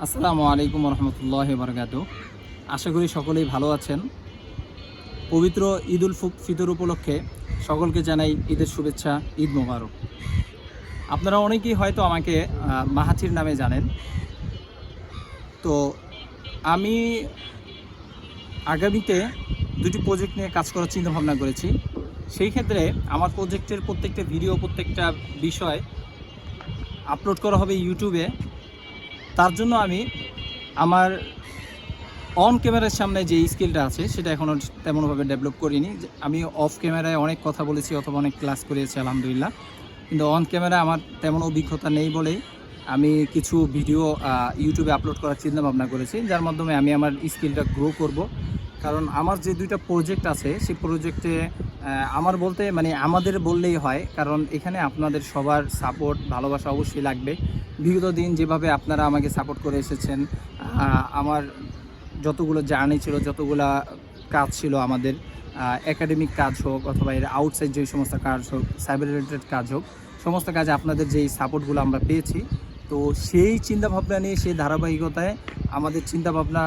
আসসালামু আলাইকুম রহমতুল্লাহ বারকাতু। আশা করি সকলেই ভালো আছেন। পবিত্র ঈদ উল ফিতর উপলক্ষে সকলকে জানাই ঈদের শুভেচ্ছা, ঈদ মোবারক। আপনারা অনেকেই হয়তো আমাকে মাহাথির নামে জানেন। তো আমি আগামীতে দুটি প্রজেক্ট নিয়ে কাজ করার চিন্তা ভাবনা করেছি। সেই ক্ষেত্রে আমার প্রজেক্টের প্রত্যেকটা ভিডিও, প্রত্যেকটা বিষয় আপলোড করা হবে ইউটিউবে। তার জন্য আমি আমার অন ক্যামেরার সামনে যে স্কিলটা আছে সেটা এখনও তেমনভাবে ডেভেলপ করিনি। আমি অফ ক্যামেরায় অনেক কথা বলেছি অথবা অনেক ক্লাস করেছি আলহামদুলিল্লাহ, কিন্তু অন ক্যামেরায় আমার তেমন অভিজ্ঞতা নেই বলেই আমি কিছু ভিডিও ইউটিউবে আপলোড করার চিন্তা ভাবনা করেছি, যার মাধ্যমে আমি আমার স্কিলটা গ্রো করব। কারণ আমার যে দুইটা প্রজেক্ট আছে সেই প্রজেক্টে আমার বলতে মানে আমাদের বললেই হয়, কারণ এখানে আপনাদের সবার সাপোর্ট ভালোবাসা অবশ্যই লাগবে। বিগত দিন যেভাবে আপনারা আমাকে সাপোর্ট করে এসেছেন, আমার যতগুলো জার্নি ছিল, যতগুলো কাজ ছিল আমাদের, একাডেমিক কাজ হোক অথবা এর আউটসাইড যে সমস্ত কাজ হোক, সাইবার রিলেটেড কাজ হোক, সমস্ত কাজে আপনাদের যেই সাপোর্টগুলো আমরা পেয়েছি, তো সেই চিন্তাভাবনা নিয়ে সেই ধারাবাহিকতায় আমাদের চিন্তাভাবনা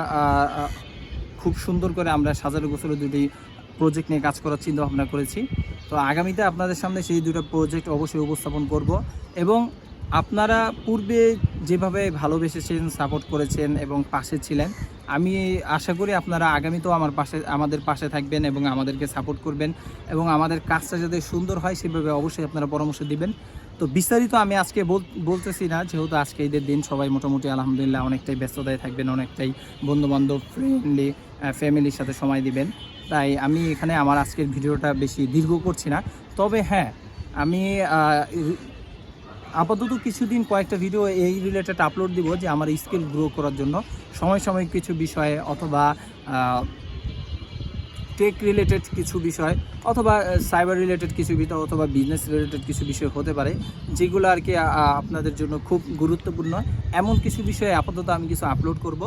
খুব সুন্দর করে আমরা সাজানো গোছানো দুটি প্রজেক্ট নিয়ে কাজ করার চিন্তাভাবনা করেছি। তো আগামীতে আপনাদের সামনে সেই দুটো প্রজেক্ট অবশ্যই উপস্থাপন করব। এবং আপনারা পূর্বে যেভাবে ভালোবেসেছেন, সাপোর্ট করেছেন এবং পাশে ছিলেন, আমি আশা করি আপনারা আগামীতেও আমাদের পাশে থাকবেন এবং আমাদেরকে সাপোর্ট করবেন এবং আমাদের কাজটা যাতে সুন্দর হয় সেভাবে অবশ্যই আপনারা পরামর্শ দিবেন। তো বিস্তারিত আমি আজকে বলতেছি না, যেহেতু আজকে ঈদের দিন, সবাই মোটামুটি আলহামদুলিল্লাহ অনেকটাই ব্যস্ততায় থাকবেন, অনেকটাই বন্ধুবান্ধব, ফ্রেন্ডলি, ফ্যামিলির সাথে সময় দিবেন। তাই আমি এখানে আমার আজকের ভিডিওটা বেশি দীর্ঘ করছি না। তবে হ্যাঁ, আমি আপাতত কিছুদিন কয়েকটা ভিডিও এই রিলেটেড আপলোড দিব, যে আমার স্কিল গ্রো করার জন্য সাময়িক কিছু বিষয়ে অথবা টেক রিলেটেড কিছু বিষয় অথবা সাইবার রিলেটেড কিছু বিষয় অথবা বিজনেস রিলেটেড কিছু বিষয় হতে পারে, যেগুলো আর কি আপনাদের জন্য খুব গুরুত্বপূর্ণ। এমন কিছু বিষয়ে আপাতত আমি কিছু আপলোড করব,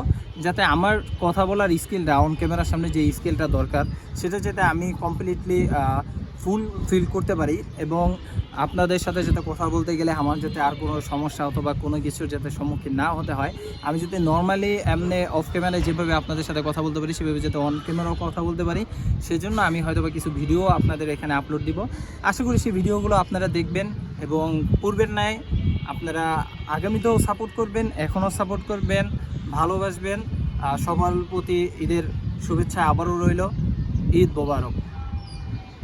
যাতে আমার কথা বলার স্কিলটা, অন ক্যামেরার সামনে যে স্কিলটা দরকার সেটা যাতে আমি কমপ্লিটলি ফুলফিল করতে পারি, এবং আপনাদের সাথে যাতে কথা বলতে গেলে আমার যাতে আর কোনো সমস্যা অথবা কোনো কিছুর যাতে সম্মুখীন না হতে হয়। আমি যদি নর্মালি এমনি অফ ক্যামেরায় যেভাবে আপনাদের সাথে কথা বলতে পারি সেভাবে যাতে অন ক্যামেরাও কথা বলতে পারি, সেজন্য আমি হয়তো বা কিছু ভিডিও আপনাদের এখানে আপলোড দিব। আশা করি সেই ভিডিওগুলো আপনারা দেখবেন এবং পূর্বের ন্যায় আপনারা আগামীতেও সাপোর্ট করবেন, এখনও সাপোর্ট করবেন, ভালোবাসবেন। সবার প্রতি ঈদের শুভেচ্ছা আবারও রইল। ঈদ মোবারক।